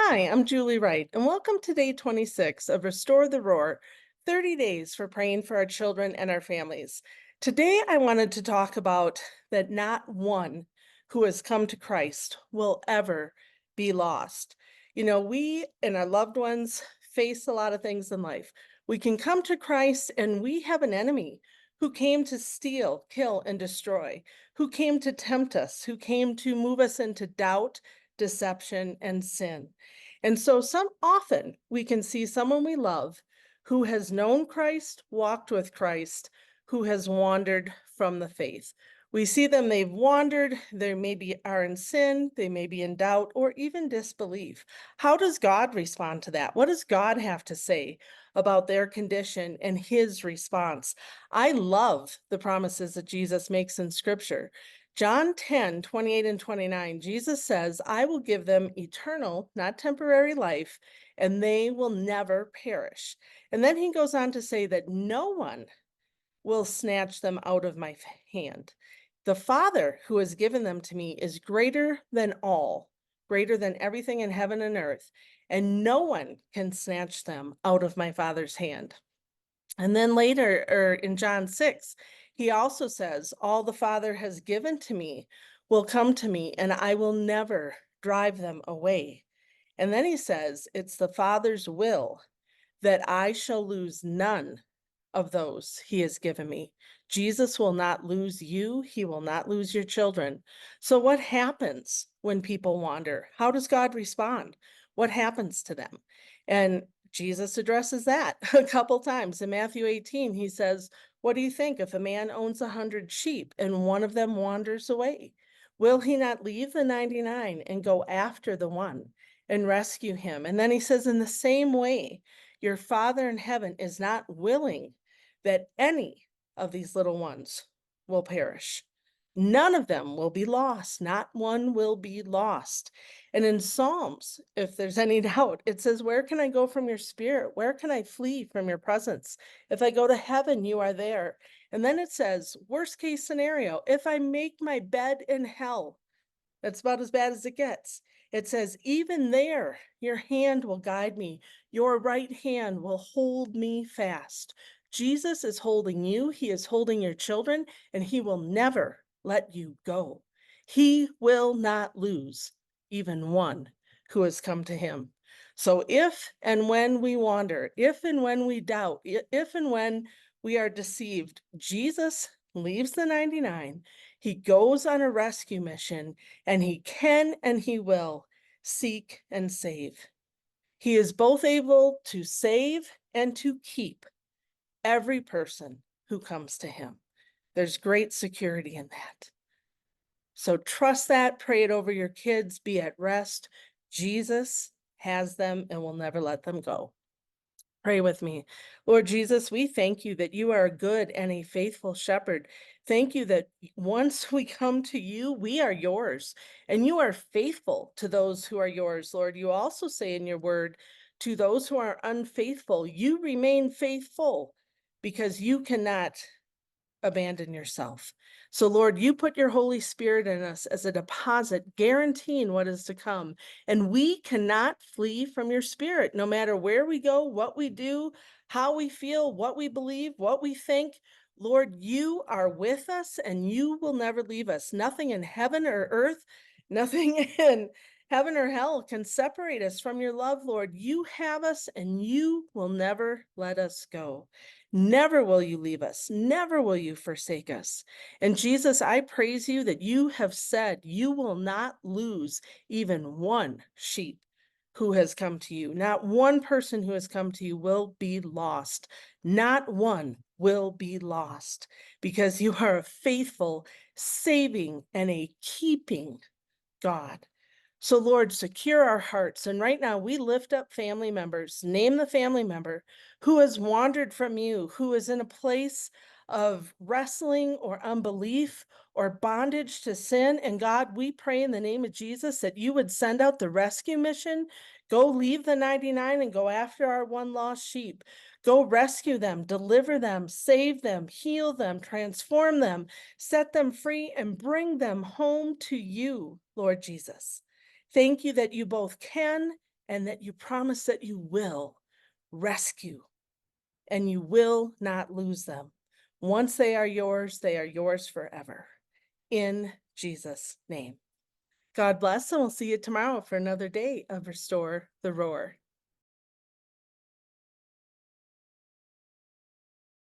Hi, I'm Julie Wright, and welcome to day 26 of Restore the Roar 30 days for praying for our children and our families. Today, I wanted to talk about that not one who has come to Christ will ever be lost. We and our loved ones face a lot of things in life. We can come to Christ, and we have an enemy who came to steal, kill, and destroy, who came to tempt us, who came to move us into doubt, deception, and sin. And so some often we can see someone we love who has known Christ, walked with Christ, who has wandered from the faith. We see them, they've wandered, they maybe are in sin, they may be in doubt, or even disbelief. How does God respond to that? What does God have to say about their condition and his response? I love the promises that Jesus makes in Scripture. John 10:28 and 29, Jesus says, I will give them eternal, not temporary life, and they will never perish. And then he goes on to say that no one will snatch them out of my hand. The Father who has given them to me is greater than all, greater than everything in heaven and earth, and no one can snatch them out of my Father's hand. And then later, or in John 6, he also says, all the Father has given to me will come to me, and I will never drive them away. And then he says, it's the Father's will that I shall lose none of those he has given me. Jesus will not lose you. He will not lose your children. So what happens when people wander? How does God respond? What happens to them? And Jesus addresses that a couple times. In Matthew 18, he says, what do you think if a man owns 100 sheep and one of them wanders away? Will he not leave the 99 and go after the one and rescue him? And then he says, in the same way, your Father in heaven is not willing that any of these little ones will perish. None of them will be lost. Not one will be lost. And in Psalms, if there's any doubt, it says, where can I go from your spirit? Where can I flee from your presence? If I go to heaven, you are there. And then it says, worst case scenario, if I make my bed in hell, that's about as bad as it gets. It says, even there, your hand will guide me. Your right hand will hold me fast. Jesus is holding you. He is holding your children, and he will never let you go. He will not lose even one who has come to him. So if and when we wander, if and when we doubt, if and when we are deceived, Jesus leaves the 99. He goes on a rescue mission, and he can and he will seek and save. He is both able to save and to keep every person who comes to him. There's great security in that. So trust that, pray it over your kids, be at rest. Jesus has them and will never let them go. Pray with me. Lord Jesus, we thank you that you are a good and a faithful shepherd. Thank you that once we come to you, we are yours, and you are faithful to those who are yours, Lord. You also say in your word, to those who are unfaithful, you remain faithful because you cannot abandon yourself. So, Lord, you put your Holy Spirit in us as a deposit, guaranteeing what is to come. And we cannot flee from your Spirit, no matter where we go, what we do, how we feel, what we believe, what we think. Lord, you are with us and you will never leave us. Nothing in heaven or earth, nothing in heaven or hell can separate us from your love, Lord. You have us and you will never let us go. Never will you leave us. Never will you forsake us. And Jesus, I praise you that you have said you will not lose even one sheep who has come to you. Not one person who has come to you will be lost. Not one will be lost because you are a faithful, saving, and a keeping God. So, Lord, secure our hearts. And right now, we lift up family members. Name the family member who has wandered from you, who is in a place of wrestling or unbelief or bondage to sin. And God, we pray in the name of Jesus that you would send out the rescue mission. Go leave the 99 and go after our one lost sheep. Go rescue them, deliver them, save them, heal them, transform them, set them free, and bring them home to you, Lord Jesus. Thank you that you both can and that you promise that you will rescue and you will not lose them. Once they are yours forever. In Jesus' name. God bless, and we'll see you tomorrow for another day of Restore the Roar.